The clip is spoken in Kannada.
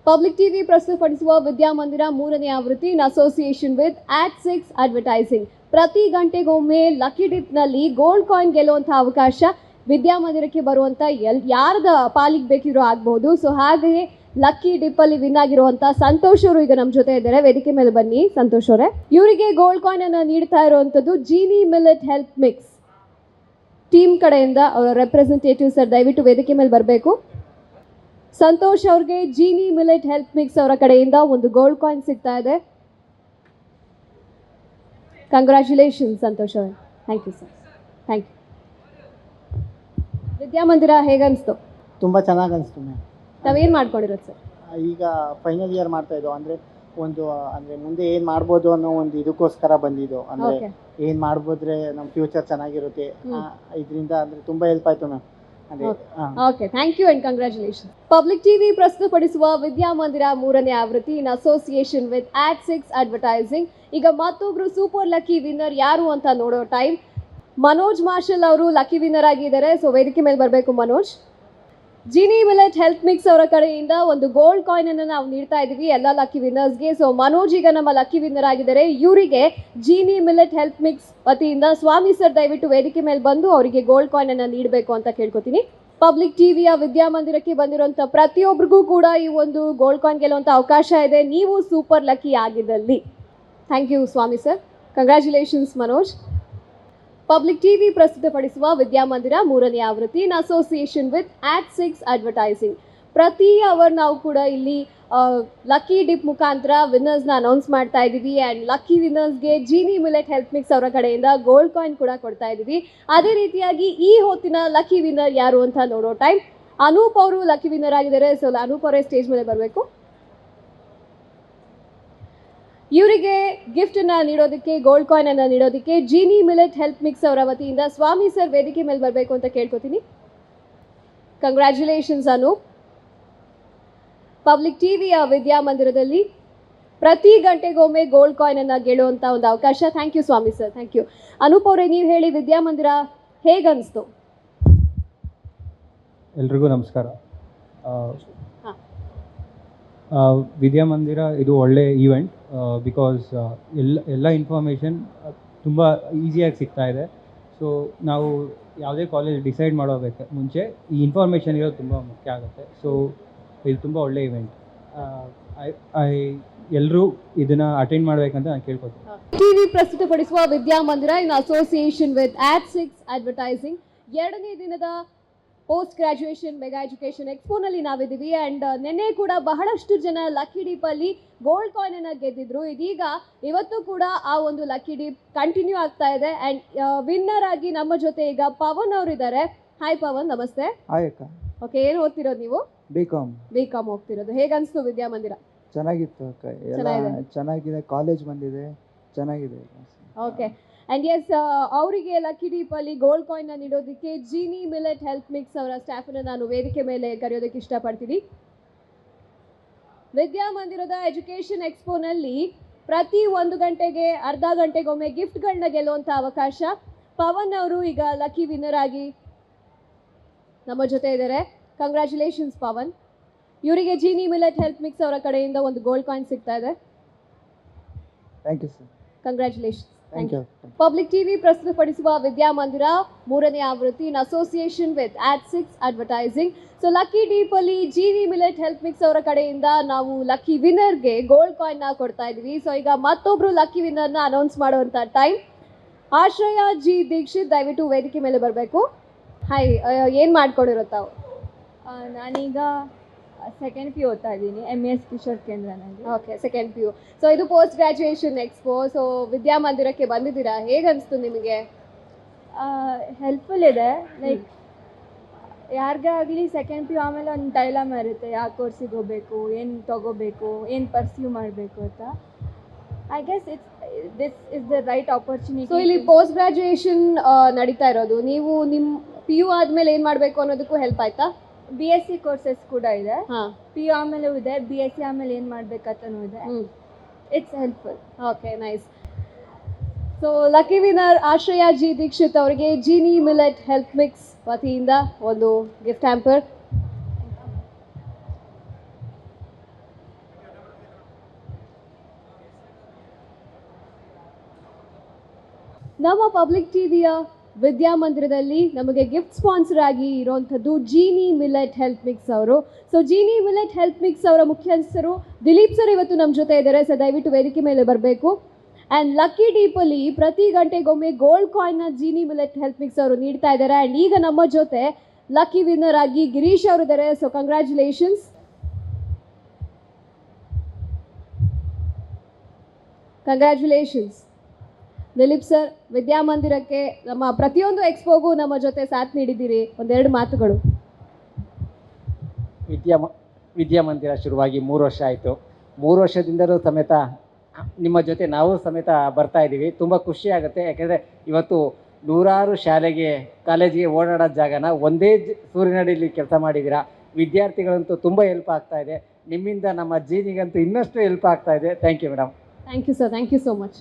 ಪಬ್ಲಿಕ್ ಟಿವಿ ಪ್ರಸ್ತುತಪಡಿಸುವ ವಿದ್ಯಾಮಂದಿರ 3ನೇ ಆವೃತ್ತಿ in association with At6 advertising. ಪ್ರತಿ ಗಂಟೆಗೊಮ್ಮೆ ಲಕ್ಕಿ ಡಿಪ್ನಲ್ಲಿ ಗೋಲ್ಡ್ ಕಾಯಿನ್ ಗೆಲ್ಲುವಂಥ ಅವಕಾಶ ವಿದ್ಯಾಮಂದಿರಕ್ಕೆ ಬರುವಂಥ ಯಾರದ ಪಾಲಿಗೆ ಬೇಕಿರೋ ಆಗ್ಬೋದು. ಸೊ ಹಾಗೆಯೇ ಲಕ್ಕಿ ಡಿಪ್ಪಲ್ಲಿ ವಿನ್ ಆಗಿರುವಂಥ ಸಂತೋಷ್ ಅವರು ಈಗ ನಮ್ಮ ಜೊತೆ ಇದ್ದಾರೆ. ವೇದಿಕೆ ಮೇಲೆ ಬನ್ನಿ ಸಂತೋಷ್ ಅವರೇ. ಇವರಿಗೆ ಗೋಲ್ಡ್ ಕಾಯಿನ್ ಅನ್ನು ನೀಡ್ತಾ ಇರುವಂಥದ್ದು Jeeni millet health mix team ಕಡೆಯಿಂದ ಅವರ ರೆಪ್ರೆಸೆಂಟೇಟಿವ್ ಸರ್ ದಯವಿಟ್ಟು ವೇದಿಕೆ ಮೇಲೆ ಬರಬೇಕು. ಸಂತೋಷ್ ಅವ್ರಿಗೆ ಜೀನಿ ಮಿಲೆಟ್ ಹೆಲ್ತ್ ಮಿಕ್ಸ್ ಅವರ ಕಡೆಯಿಂದ ಒಂದು ಗೋಲ್ಡ್ ಕಾಯಿನ್ ಸಿಗ್ತಾ ಇದೆ. ಕಂಗ್ರ್ಯಾಚುಲೇಷನ್ ಸಂತೋಷ್ ಅವರೇ. Thank you sir. Thank you. Vidyamandira ಹೇಗನ್ನಿಸ್ತು? ತುಂಬ ಚೆನ್ನಾಗಿ ಅನಿಸ್ತು ಮ್ಯಾಮ್. ತಾವೇನು ಮಾಡ್ಕೊಂಡಿರೋದು ಸರ್? ಈಗ ಫೈನಲ್ ಇಯರ್ ಮಾಡ್ತಾ ಇದ್ದೋ ಅಂದರೆ ಮುಂದೆ ಏನು ಮಾಡ್ಬೋದು ಅನ್ನೋ ಒಂದು ಇದಕ್ಕೋಸ್ಕರ ಬಂದಿದ್ದು. ಅಂದರೆ ಏನು ಮಾಡ್ಬೋದ್ರೆ ನಮ್ಮ ಫ್ಯೂಚರ್ ಚೆನ್ನಾಗಿರುತ್ತೆ, ಇದರಿಂದ ಅಂದರೆ ತುಂಬ ಹೆಲ್ಪ್ ಆಯಿತು ma'am. Okay, thank you and congratulation. Public TV ಪ್ರಸ್ತುತಪಡಿಸುವ ವಿದ್ಯಾಮಂದಿರ 3ನೇ ಆವೃತ್ತಿ in association with At6 advertising. ಈಗ ಮತ್ತೊಬ್ರು ಸೂಪರ್ ಲಕ್ಕಿ ವಿನ್ನರ್ ಯಾರು ಅಂತ ನೋಡೋ ಟೈಮ್. ಮನೋಜ್ ಮಾರ್ಷಲ್ ಅವರು ಲಕ್ಕಿ ವಿನ್ನರ್ ಆಗಿದ್ದಾರೆ. ಸೊ ವೇದಿಕೆ ಮೇಲೆ ಬರಬೇಕು Manoj. Jeeni millet health mix ಅವರ ಕಡೆಯಿಂದ ಒಂದು ಗೋಲ್ಡ್ ಕಾಯಿನ್ ಅನ್ನು ನಾವು ನೀಡ್ತಾ ಇದ್ದೀವಿ ಎಲ್ಲ ಲಕ್ಕಿ ವಿನ್ನರ್ಸ್ಗೆ. ಸೊ ಮನೋಜ್ ಈಗ ನಮ್ಮ ಲಕ್ಕಿ ವಿನ್ನರ್ ಆಗಿದ್ದಾರೆ. ಇವರಿಗೆ ಜೀನಿ ಮಿಲೆಟ್ ಹೆಲ್ತ್ ಮಿಕ್ಸ್ ವತಿಯಿಂದ ಸ್ವಾಮಿ ಸರ್ ದಯವಿಟ್ಟು ವೇದಿಕೆ ಮೇಲೆ ಬಂದು ಅವರಿಗೆ ಗೋಲ್ಡ್ ಕಾಯಿನ್ ಅನ್ನು ನೀಡಬೇಕು ಅಂತ ಕೇಳ್ಕೊತೀನಿ. ಪಬ್ಲಿಕ್ ಟಿವಿಯ ವಿದ್ಯಾಮಂದಿರಕ್ಕೆ ಬಂದಿರುವಂಥ ಪ್ರತಿಯೊಬ್ಬರಿಗೂ ಕೂಡ ಈ ಒಂದು ಗೋಲ್ಡ್ ಕಾಯಿನ್ ಗೆಲ್ಲುವಂಥ ಅವಕಾಶ ಇದೆ, ನೀವು ಸೂಪರ್ ಲಕ್ಕಿ ಆಗಿದ್ದಲ್ಲಿ. Thank you Swamy sir. Congratulations Manoj. Public TV ಪ್ರಸ್ತುತಪಡಿಸುವ ವಿದ್ಯಾಮಂದಿರ 3ನೇ ಆವೃತ್ತಿ in association with At6 advertising. ಪ್ರತಿ ಅವರ್ ನಾವು ಕೂಡ ಇಲ್ಲಿ ಲಕ್ಕಿ ಡಿಪ್ ಮುಖಾಂತರ ವಿನ್ನರ್ಸ್ನ ಅನೌನ್ಸ್ ಮಾಡ್ತಾ ಇದ್ದೀವಿ. ಆ್ಯಂಡ್ ಲಕ್ಕಿ ವಿನ್ನರ್ಸ್ಗೆ ಜೀನಿ ಮಿಲೆಟ್ ಹೆಲ್ತ್ ಮಿಕ್ಸ್ ಅವರ ಕಡೆಯಿಂದ ಗೋಲ್ಡ್ ಕಾಯಿನ್ ಕೂಡ ಕೊಡ್ತಾ ಇದ್ದೀವಿ. ಅದೇ ರೀತಿಯಾಗಿ ಈ ಹೊತ್ತಿನ ಲಕ್ಕಿ ವಿನ್ನರ್ ಯಾರು ಅಂತ ನೋಡೋ ಟೈಮ್. ಅನೂಪ್ ಅವರು ಲಕ್ಕಿ ವಿನ್ನರ್ ಆಗಿದ್ದಾರೆ. ಸೊ ಅನೂಪ್ ಅವರೇ ಸ್ಟೇಜ್ ಮೇಲೆ ಬರಬೇಕು. ಇವರಿಗೆ ಗಿಫ್ಟ್ ಅನ್ನ ನೀಡೋದಕ್ಕೆ, ಗೋಲ್ಡ್ ಕಾಯಿನ್ ಅನ್ನ ನೀಡೋದಕ್ಕೆ ಜೀನಿ ಮಿಲೆಟ್ ಹೆಲ್ತ್ ಮಿಕ್ಸ್ ಅವರ ವತಿಯಿಂದ ಸ್ವಾಮಿ ಸರ್ ವೇದಿಕೆ ಮೇಲೆ ಬರಬೇಕು ಅಂತ ಕೇಳ್ಕೊತೀನಿ. ಕಂಗ್ರ್ಯಾಚುಲೇಷನ್ಸ್ ಅನೂಪ್. ಪಬ್ಲಿಕ್ ಟಿವಿಯ ವಿದ್ಯಾಮಂದಿರದಲ್ಲಿ ಪ್ರತಿ ಗಂಟೆಗೊಮ್ಮೆ ಗೋಲ್ಡ್ ಕಾಯಿನ್ ಅನ್ನ ಗೆಲ್ಲುವಂತ ಒಂದು ಅವಕಾಶ. Thank you Swamy sir. Thank you. Anoop ಅವರೇ, ನೀವು ಹೇಳಿ ವಿದ್ಯಾಮಂದಿರ ಹೇಗನ್ನಿಸ್ತು? ಎಲ್ರಿಗೂ ನಮಸ್ಕಾರ. ವಿದ್ಯಾಮಂದಿರ ಇದು ಒಳ್ಳೆ ಈವೆಂಟ್. ಬಿಕಾಸ್ ಎಲ್ಲ ಇನ್ಫಾರ್ಮೇಷನ್ ತುಂಬ ಈಸಿಯಾಗಿ ಸಿಗ್ತಾ ಇದೆ. ಸೊ ನಾವು ಯಾವುದೇ ಕಾಲೇಜ್ ಡಿಸೈಡ್ ಮಾಡೋದಕ್ಕೆ ಮುಂಚೆ ಈ ಇನ್ಫಾರ್ಮೇಷನ್ ಇರೋದು ತುಂಬ ಮುಖ್ಯ ಆಗುತ್ತೆ. ಸೊ ಇದು ತುಂಬ ಒಳ್ಳೆ ಈವೆಂಟ್. ಎಲ್ಲರೂ ಇದನ್ನು ಅಟೆಂಡ್ ಮಾಡಬೇಕಂತ ನಾನು ಕೇಳ್ಕೊತೀನಿ. ಟಿವಿ ಪ್ರಸ್ತುತಪಡಿಸುವ Vidyamandira in association with At6 advertising 2ನೇ ದಿನದ ಪೋಸ್ಟ್ ಗ್ರಾಜುಯೇಷನ್ ಮೆಗಾ ಎಜುಕೇಷನ್ ಎಕ್ಸ್ಪೋನಲ್ಲಿ ನಾವಿದ್ದೀವಿ. ಆ್ಯಂಡ್ ನಿನ್ನೆ ಕೂಡ ಬಹಳಷ್ಟು ಜನ ಲಕ್ಕಿ ಡೀಪಲ್ಲಿ ಗೋಲ್ಡ್ ಕಾಯಿನ್ ಅನ್ನು ಗೆದ್ದಿದ್ರು. ಇದೀಗ ಇವತ್ತು ಕೂಡ ಆ ಒಂದು ಲಕ್ಕಿ ಡೀಪ್ ಕಂಟಿನ್ಯೂ ಆಗ್ತಾ ಇದೆ. ಆ್ಯಂಡ್ ವಿನ್ನರ್ ಆಗಿ ನಮ್ಮ ಜೊತೆ ಈಗ ಪವನ್ ಅವರು ಇದ್ದಾರೆ. ಹಾಯ್ ಪವನ್, ನಮಸ್ತೆ. ಹಾಯ್ ಅಕ್ಕ. ಓಕೆ, ಏನು ಓದ್ತಿರೋದು ನೀವು? ಬಿ.ಕಾಮ್ ಹೋಗ್ತಿರೋದು. ಹೇಗನ್ನಿಸ್ತು ವಿದ್ಯಾಮಂದಿರ? ಚೆನ್ನಾಗಿತ್ತು ಅಕ್ಕ, ಚೆನ್ನಾಗಿದೆ. ಕಾಲೇಜ್ ಬಂದಿದೆ, ಚೆನ್ನಾಗಿದೆ. ಓಕೆ. ಆ್ಯಂಡ್ ಎಸ್, ಅವರಿಗೆ ಲಕ್ಕಿ ಡೀಪಲ್ಲಿ ಗೋಲ್ಡ್ ಕಾಯಿನ್ನ ನೀಡೋದಕ್ಕೆ ಜೀನಿ ಮಿಲೆಟ್ ಹೆಲ್ತ್ ಮಿಕ್ಸ್ ಅವರ ಸ್ಟಾಫನ್ನು ನಾನು ವೇದಿಕೆ ಮೇಲೆ ಕರೆಯೋದಕ್ಕೆ ಇಷ್ಟಪಡ್ತೀನಿ. ವಿದ್ಯಾಮಂದಿರದ ಎಜುಕೇಷನ್ ಎಕ್ಸ್ಪೋನಲ್ಲಿ ಪ್ರತಿ 1 ಗಂಟೆಗೆ ಅರ್ಧ ಗಂಟೆಗೊಮ್ಮೆ ಗಿಫ್ಟ್ಗಳನ್ನ ಗೆಲ್ಲುವಂಥ ಅವಕಾಶ. ಪವನ್ ಅವರು ಈಗ ಲಕ್ಕಿ ವಿನ್ನರ್ ಆಗಿ ನಮ್ಮ ಜೊತೆ ಇದ್ದಾರೆ. ಕಂಗ್ರ್ಯಾಚುಲೇಷನ್ಸ್ ಪವನ್. ಇವರಿಗೆ ಜೀನಿ ಮಿಲೆಟ್ ಹೆಲ್ತ್ ಮಿಕ್ಸ್ ಅವರ ಕಡೆಯಿಂದ ಒಂದು ಗೋಲ್ಡ್ ಕಾಯಿನ್ ಸಿಗ್ತಾ ಇದೆ. Thank you sir. Congratulations. Thank you. Public TV ಪ್ರಸ್ತುತಪಡಿಸುವ ವಿದ್ಯಾಮಂದಿರ 3ನೇ ಆವೃತ್ತಿ in association with At6 advertising. So lucky ಡೀಪಲ್ಲಿ ಜೀನಿ ಮಿಲೆಟ್ ಹೆಲ್ತ್ ಮಿಕ್ಸ್ ಅವರ ಕಡೆಯಿಂದ ನಾವು ಲಕ್ಕಿ ವಿನ್ನರ್ಗೆ ಗೋಲ್ಡ್ ಕಾಯಿನ್ನ ಕೊಡ್ತಾ ಇದ್ವಿ. ಸೊ ಈಗ ಮತ್ತೊಬ್ರು ಲಕ್ಕಿ ವಿನ್ನರ್ನ ಅನೌನ್ಸ್ ಮಾಡುವಂಥ ಟೈಮ್. ಆಶ್ರಯ ಜಿ ದೀಕ್ಷಿತ್ ದಯವಿಟ್ಟು ವೇದಿಕೆ ಮೇಲೆ ಬರಬೇಕು. ಹಾಯ್, ಏನು ಮಾಡ್ಕೊಂಡಿರೋ ತಾವು? ನಾನೀಗ ಸೆಕೆಂಡ್ ಪಿ ಓದ್ತಾ ಇದ್ದೀನಿ, MES ಕಿಶೋರ್ ಕೇಂದ್ರನಲ್ಲಿ. Okay, second P U. So ಇದು ಪೋಸ್ಟ್ ಗ್ರಾಜುಯೇಷನ್ ಎಕ್ಸ್ಪೋ. ಸೊ ವಿದ್ಯಾಮಂದಿರಕ್ಕೆ ಬಂದಿದ್ದೀರಾ, ಹೇಗನ್ನಿಸ್ತು ನಿಮಗೆ? ಹೆಲ್ಪ್ಫುಲ್ ಇದೆ. ಲೈಕ್ ಯಾರಿಗಾಗಲಿ ಸೆಕೆಂಡ್ ಪಿ ಯು ಆಮೇಲೆ ಒಂದು ಡೈಲಾಮ ಇರುತ್ತೆ, ಯಾವ ಕೋರ್ಸಿಗೆ ಹೋಗಬೇಕು, ಏನು ತೊಗೋಬೇಕು, ಏನು ಪರ್ಸ್ಯೂ ಮಾಡಬೇಕು ಅಂತ. I guess this is the right opportunity. So ಇಲ್ಲಿ ಪೋಸ್ಟ್ ಗ್ರಾಜುಯೇಷನ್ ನಡೀತಾ ಇರೋದು, ನೀವು ನಿಮ್ಮ ಪಿ ಯು ಆದಮೇಲೆ ಏನು ಮಾಡಬೇಕು ಅನ್ನೋದಕ್ಕೂ ಹೆಲ್ಪ್ ಆಯ್ತಾ? BSc ಕೋರ್ಸಸ್ ಕೂಡ ಇದೆ, PU ಆಮೇಲೆ ಇದೆ, BSc ಆಮೇಲೆ ಏನು ಮಾಡಬೇಕಂತನೂ ಇದೆ. It's helpful. Okay, nice. So lucky winner ಆಶ್ರಯ ಜಿ ದೀಕ್ಷಿತ್ ಅವರಿಗೆ ಜೀನಿ ಮಿಲೆಟ್ ಹೆಲ್ತ್ ಮಿಕ್ಸ್ ವತಿಯಿಂದ ಒಂದು ಗಿಫ್ಟ್ ಹ್ಯಾಂಪರ್. ನಮ್ಮ ಪಬ್ಲಿಕ್ ಟಿವಿಯ ವಿದ್ಯಾಮಂದಿರದಲ್ಲಿ ನಮಗೆ ಗಿಫ್ಟ್ ಸ್ಪಾನ್ಸರ್ ಆಗಿ ಇರುವಂಥದ್ದು ಜೀನಿ ಮಿಲೆಟ್ ಹೆಲ್ತ್ ಮಿಕ್ಸ್ ಅವರು. So Jeeni millet health mix ಅವರ ಮುಖ್ಯಸ್ಥರು ದಿಲೀಪ್ ಸರ್ ಇವತ್ತು ನಮ್ಮ ಜೊತೆ ಇದ್ದಾರೆ. ಸೊ ದಯವಿಟ್ಟು ವೇದಿಕೆ ಮೇಲೆ ಬರಬೇಕು. ಆ್ಯಂಡ್ ಲಕ್ಕಿ ಡೀಪಲ್ಲಿ ಪ್ರತಿ ಗಂಟೆಗೊಮ್ಮೆ ಗೋಲ್ಡ್ ಕಾಯಿನ್ನ ಜೀನಿ ಮಿಲೆಟ್ ಹೆಲ್ತ್ ಮಿಕ್ಸ್ ಅವರು ನೀಡ್ತಾ ಇದ್ದಾರೆ. ಆ್ಯಂಡ್ ಈಗ ನಮ್ಮ ಜೊತೆ ಲಕ್ಕಿ ವಿನ್ನರ್ ಆಗಿ ಗಿರೀಶ್ ಅವರು ಇದ್ದಾರೆ. So congratulations. Congratulations Dilip sir. ವಿದ್ಯಾಮಂದಿರಕ್ಕೆ ನಮ್ಮ ಪ್ರತಿಯೊಂದು ಎಕ್ಸ್ಪೋಗೂ ನಮ್ಮ ಜೊತೆ ಸಾಥ್ ನೀಡಿದ್ದೀರಿ. ಒಂದೆರಡು ಮಾತುಗಳು. ವಿದ್ಯಾಮಂದಿರ ಶುರುವಾಗಿ 3 ವರ್ಷ ಆಯಿತು. 3 ವರ್ಷದಿಂದಲೂ ಸಮೇತ ನಿಮ್ಮ ಜೊತೆ ನಾವು ಸಮೇತ ಬರ್ತಾ ಇದ್ದೀವಿ. ತುಂಬ ಖುಷಿ ಆಗುತ್ತೆ. ಯಾಕೆಂದರೆ ಇವತ್ತು ನೂರಾರು ಶಾಲೆಗೆ ಕಾಲೇಜಿಗೆ ಓಡಾಡೋ ಜಾಗನ ಒಂದೇ ಸೂರಿನಡಿಯಲ್ಲಿ ಕೆಲಸ ಮಾಡಿದ್ದೀರಾ. ವಿದ್ಯಾರ್ಥಿಗಳಂತೂ ತುಂಬ ಹೆಲ್ಪ್ ಆಗ್ತಾ ಇದೆ. ನಿಮ್ಮಿಂದ ನಮ್ಮ ಜೀನಿಗಂತೂ ಇನ್ನಷ್ಟು ಹೆಲ್ಪ್ ಆಗ್ತಾ ಇದೆ. Thank you madam. Thank you sir. Thank you so much.